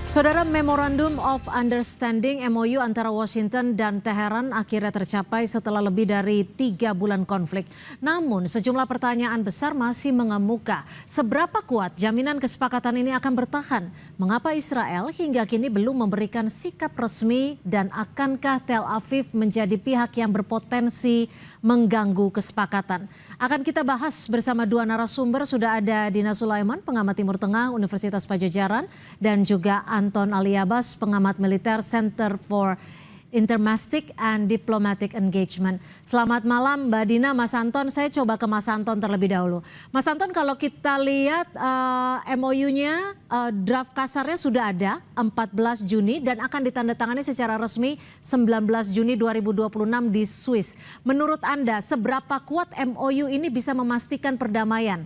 Saudara, Memorandum of Understanding MOU antara Washington dan Teheran akhirnya tercapai setelah lebih dari 3 bulan konflik. Namun sejumlah pertanyaan besar masih mengemuka. Seberapa kuat jaminan kesepakatan ini akan bertahan? Mengapa Israel hingga kini belum memberikan sikap resmi, dan akankah Tel Aviv menjadi pihak yang berpotensi mengganggu kesepakatan? Akan kita bahas bersama dua narasumber. Sudah ada Dina Sulaiman, pengamat Timur Tengah Universitas Padjadjaran, dan juga Anton Aliabas, pengamat militer Center for Intermastic and Diplomatic Engagement. Selamat malam Mbak Dina, Mas Anton. Saya coba ke Mas Anton terlebih dahulu. Mas Anton, kalau kita lihat MOU-nya, draft kasarnya sudah ada 14 Juni dan akan ditandatangani secara resmi 19 Juni 2026 di Swiss. Menurut Anda, seberapa kuat MOU ini bisa memastikan perdamaian?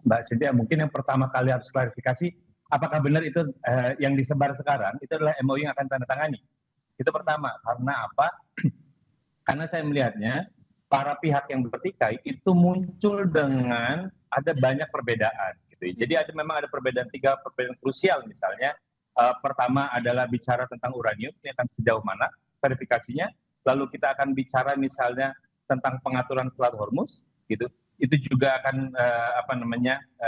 Mbak Cynthia, mungkin yang pertama kali harus klarifikasi, apakah benar itu yang disebar sekarang itu adalah MOU yang akan tandatangani? Itu pertama. Karena apa? Karena saya melihatnya para pihak yang bertikai itu muncul dengan ada banyak perbedaan. Gitu. Jadi memang ada perbedaan, 3 perbedaan krusial misalnya. Pertama adalah bicara tentang uranium, ini akan sejauh mana verifikasinya. Lalu kita akan bicara misalnya tentang pengaturan Selat Hormuz, gitu. Itu juga akan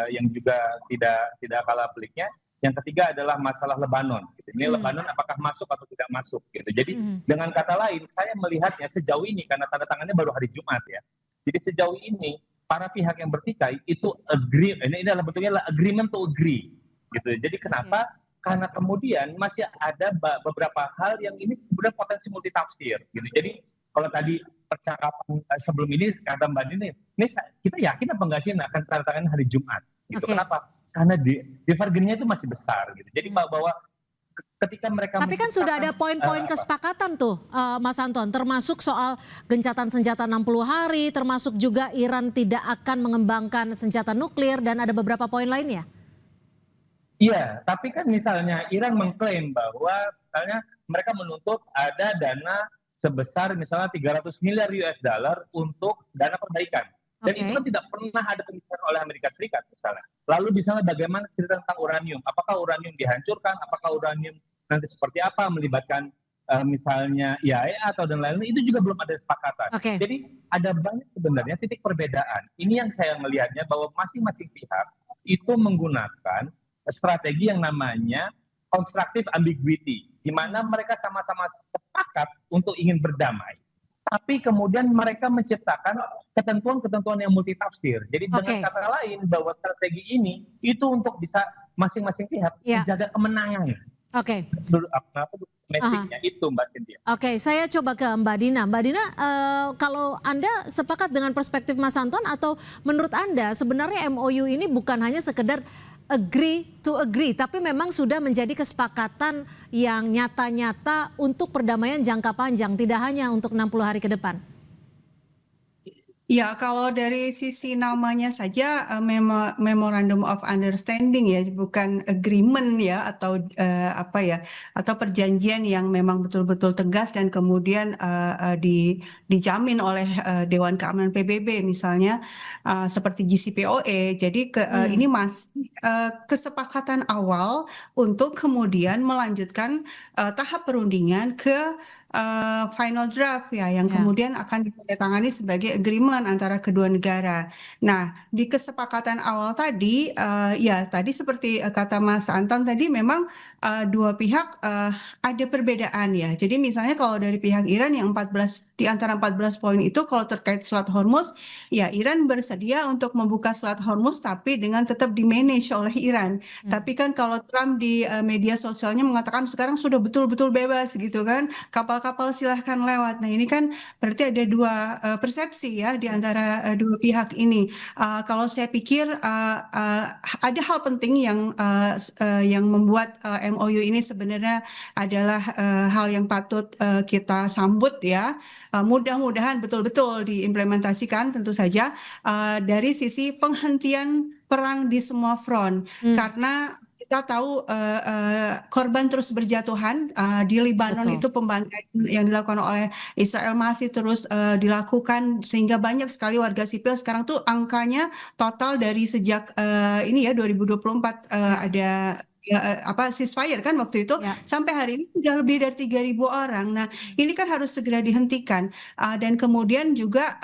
yang juga tidak kalah peliknya. Yang ketiga adalah masalah Lebanon. Gitu. Ini Lebanon apakah masuk atau tidak masuk? Gitu. Jadi dengan kata lain, saya melihatnya sejauh ini karena tanda tangannya baru hari Jumat ya. Jadi sejauh ini para pihak yang bertikai itu agree. Ini adalah bentuknya agreement to agree. Gitu. Jadi kenapa? Karena kemudian masih ada beberapa hal yang ini kemudian potensi multitafsir. Gitu. Jadi kalau tadi percakapan sebelum ini kata Mbak Dini, ini kita yakin apa enggak sih akan tanda tangan hari Jumat? Gitu. Kenapa? Karena divergennya itu masih besar. Gitu. Jadi bahwa ketika mereka... Tapi kan sudah ada poin-poin kesepakatan tuh Mas Anton, termasuk soal gencatan senjata 60 hari, termasuk juga Iran tidak akan mengembangkan senjata nuklir, dan ada beberapa poin lainnya. Iya, tapi kan misalnya Iran mengklaim bahwa misalnya mereka menuntut ada dana sebesar misalnya 300 miliar US dollar untuk dana perbaikan. Dan itu kan tidak pernah ada pembicaraan oleh Amerika Serikat misalnya. Lalu misalnya bagaimana cerita tentang uranium? Apakah uranium dihancurkan? Apakah uranium nanti seperti apa? Melibatkan misalnya IAEA atau dan lain-lain, itu juga belum ada kesepakatan. Jadi ada banyak sebenarnya titik perbedaan. Ini yang saya melihatnya bahwa masing-masing pihak itu menggunakan strategi yang namanya constructive ambiguity, di mana mereka sama-sama sepakat untuk ingin berdamai, tapi kemudian mereka menciptakan ketentuan-ketentuan yang multitafsir. Jadi dengan kata lain bahwa strategi ini itu untuk bisa masing-masing pihak menjaga kemenangan. Mesejnya itu Mbak Cynthia. Saya coba ke Mbak Dina. Mbak Dina, kalau Anda sepakat dengan perspektif Mas Anton, atau menurut Anda sebenarnya MOU ini bukan hanya sekedar agree to agree, tapi memang sudah menjadi kesepakatan yang nyata-nyata untuk perdamaian jangka panjang, tidak hanya untuk 60 hari ke depan? Ya, kalau dari sisi namanya saja Memorandum of Understanding ya, bukan agreement ya, atau atau perjanjian yang memang betul-betul tegas dan kemudian dijamin oleh Dewan Keamanan PBB misalnya, seperti JCPOA. Jadi ini masih kesepakatan awal untuk kemudian melanjutkan tahap perundingan ke final draft ya, yang kemudian akan ditandatangani sebagai agreement antara kedua negara. Nah, di kesepakatan awal tadi, ya tadi seperti kata Mas Anton tadi, memang dua pihak ada perbedaan ya. Jadi misalnya kalau dari pihak Iran yang 14 di antara 14 poin itu, kalau terkait Selat Hormuz, ya Iran bersedia untuk membuka Selat Hormuz tapi dengan tetap di-manage oleh Iran. Tapi kan kalau Trump di media sosialnya mengatakan sekarang sudah betul-betul bebas gitu kan, kapal-kapal silahkan lewat. Nah ini kan berarti ada dua persepsi ya di antara dua pihak ini. Kalau saya pikir ada hal penting yang membuat MOU ini sebenarnya adalah hal yang patut kita sambut ya. Mudah-mudahan betul-betul diimplementasikan tentu saja dari sisi penghentian perang di semua front. Karena kita tahu korban terus berjatuhan di Libanon, Betul. itu pembantaian yang dilakukan oleh Israel masih terus dilakukan, sehingga banyak sekali warga sipil sekarang tuh angkanya total dari sejak ini ya 2024 Ya, ada ceasefire kan waktu itu, ya. sampai hari ini sudah lebih dari 3.000 orang. Nah, ini kan harus segera dihentikan. Dan kemudian juga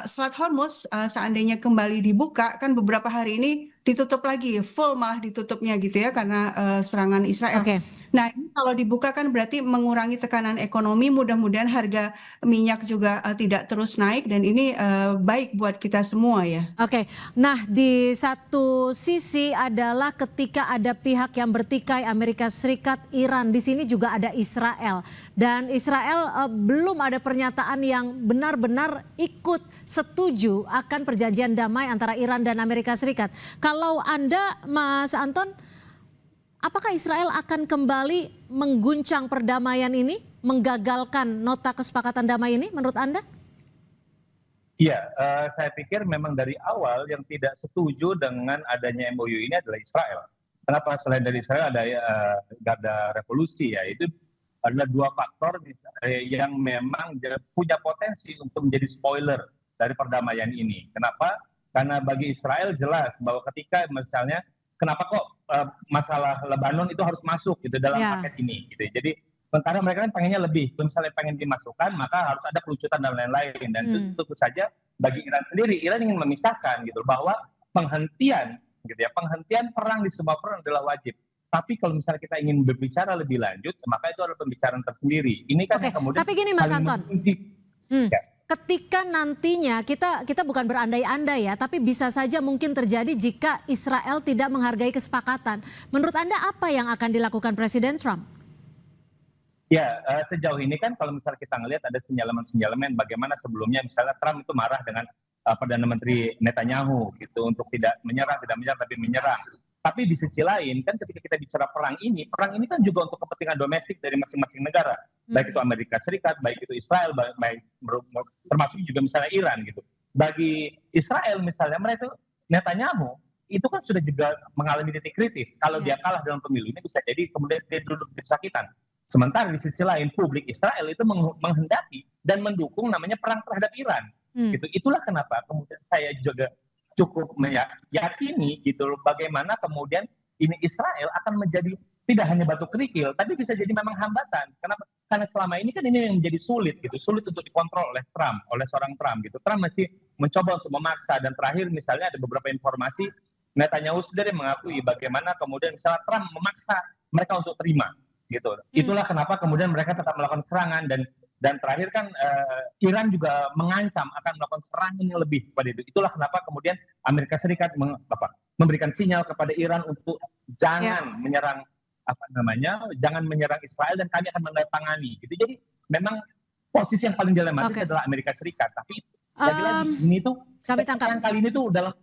Selat Hormuz seandainya kembali dibuka, kan beberapa hari ini ditutup lagi, full malah ditutupnya gitu ya, karena serangan Israel. Oke. Nah, ini kalau dibuka kan berarti mengurangi tekanan ekonomi, mudah-mudahan harga minyak juga tidak terus naik, dan ini baik buat kita semua ya. Oke, nah di satu sisi adalah ketika ada pihak yang bertikai Amerika Serikat, Iran, di sini juga ada Israel. Dan Israel belum ada pernyataan yang benar-benar ikut setuju akan perjanjian damai antara Iran dan Amerika Serikat. Kalau Anda, Mas Anton, apakah Israel akan kembali mengguncang perdamaian ini, menggagalkan nota kesepakatan damai ini menurut Anda? Iya, saya pikir memang dari awal yang tidak setuju dengan adanya MOU ini adalah Israel. Kenapa? Selain dari Israel ada Garda Revolusi ya, itu adalah dua faktor yang memang punya potensi untuk menjadi spoiler dari perdamaian ini. Kenapa? Karena bagi Israel jelas bahwa ketika misalnya kenapa kok masalah Lebanon itu harus masuk gitu dalam Ya. paket ini gitu. Jadi sementara mereka kan pengennya lebih, kalau misalnya pengen dimasukkan maka harus ada kelucutan dan lain-lain, dan itu tentu saja bagi Iran sendiri, Iran ingin memisahkan gitu bahwa penghentian gitu ya, penghentian perang di semua front adalah wajib. Tapi kalau misalnya kita ingin berbicara lebih lanjut, maka itu adalah pembicaraan tersendiri. Ini kan Oke, yang kemudian tapi gini Mas paling Anton. mengunci. Ya. Ketika nantinya kita bukan berandai-andai ya, tapi bisa saja mungkin terjadi jika Israel tidak menghargai kesepakatan. Menurut Anda apa yang akan dilakukan Presiden Trump? Ya, sejauh ini kan kalau misalnya kita ngelihat ada sinyalemen-sinyalemen bagaimana sebelumnya misalnya Trump itu marah dengan Perdana Menteri Netanyahu gitu untuk tidak menyerah tapi menyerang. Tapi di sisi lain kan ketika kita bicara perang ini kan juga untuk kepentingan domestik dari masing-masing negara. Baik itu Amerika Serikat, baik itu Israel, baik termasuk juga misalnya Iran gitu. Bagi Israel misalnya mereka Netanyahu itu kan sudah juga mengalami titik kritis. Kalau dia kalah dalam pemilu ini bisa jadi kemudian dia duduk di kesakitan. Sementara di sisi lain publik Israel itu menghendaki dan mendukung namanya perang terhadap Iran. Gitu. Itulah kenapa kemudian saya juga cukup meyakini gitu loh bagaimana kemudian ini Israel akan menjadi tidak hanya batu kerikil tapi bisa jadi memang hambatan. Kenapa? Karena selama ini kan ini yang menjadi sulit untuk dikontrol oleh Trump, oleh seorang Trump gitu. Trump masih mencoba untuk memaksa, dan terakhir misalnya ada beberapa informasi Netanyahu sendiri mengakui bagaimana kemudian misalnya Trump memaksa mereka untuk terima. Gitu. Itulah kenapa kemudian mereka tetap melakukan serangan, dan terakhir kan Iran juga mengancam akan melakukan serangan yang lebih pada itu. Itulah kenapa kemudian Amerika Serikat memberikan sinyal kepada Iran untuk jangan menyerang jangan menyerang Israel dan kami akan menandatangani. Gitu. Jadi memang posisi yang paling dilematis adalah Amerika Serikat. Tapi lagi-lagi ini tuh kami tangkap kali ini tuh dalam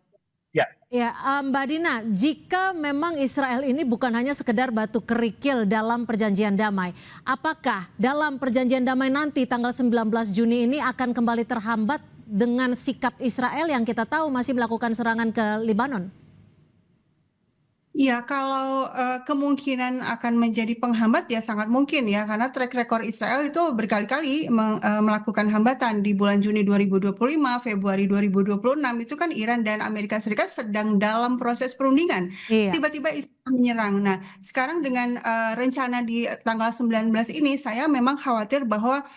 Ya, Mbak Dina, jika memang Israel ini bukan hanya sekedar batu kerikil dalam perjanjian damai, apakah dalam perjanjian damai nanti tanggal 19 Juni ini akan kembali terhambat dengan sikap Israel yang kita tahu masih melakukan serangan ke Lebanon? Ya, kalau kemungkinan akan menjadi penghambat ya sangat mungkin ya, karena track record Israel itu berkali-kali melakukan hambatan. Di bulan Juni 2025, Februari 2026 itu kan Iran dan Amerika Serikat sedang dalam proses perundingan. Tiba-tiba Israel menyerang. Nah, sekarang dengan rencana di tanggal 19 ini, saya memang khawatir bahwa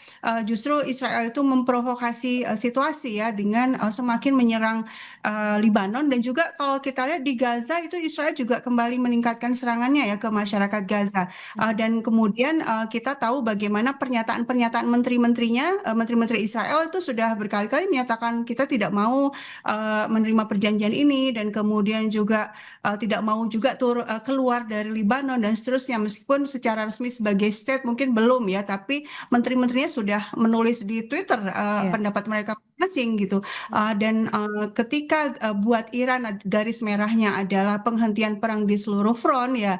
justru Israel itu memprovokasi situasi ya dengan semakin menyerang Lebanon, dan juga kalau kita lihat di Gaza itu Israel juga kembali meningkatkan serangannya ya ke masyarakat Gaza. Dan kemudian kita tahu bagaimana pernyataan-pernyataan menteri-menterinya, menteri-menteri Israel itu sudah berkali-kali menyatakan kita tidak mau menerima perjanjian ini, dan kemudian juga tidak mau juga keluar dari Lebanon dan seterusnya. Meskipun secara resmi sebagai state mungkin belum ya, tapi menteri-menterinya sudah menulis di Twitter pendapat mereka masing gitu. Dan ketika buat Iran garis merahnya adalah penghentian perang di seluruh front ya,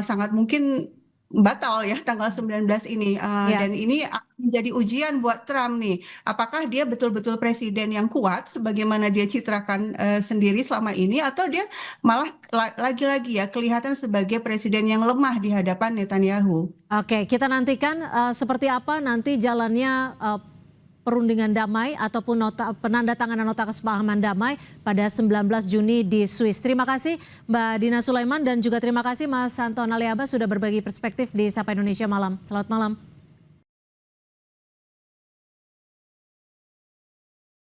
sangat mungkin batal ya tanggal 19 ini. Ya. Dan ini akan menjadi ujian buat Trump nih. Apakah dia betul-betul presiden yang kuat sebagaimana dia citrakan sendiri selama ini, atau dia malah lagi-lagi ya kelihatan sebagai presiden yang lemah di hadapan Netanyahu. Oke, kita nantikan seperti apa nanti jalannya perundingan damai ataupun penandatanganan nota kesepahaman damai pada 19 Juni di Swiss. Terima kasih Mbak Dina Sulaiman dan juga terima kasih Mas Anton Aliaba sudah berbagi perspektif di Sapa Indonesia Malam. Selamat malam.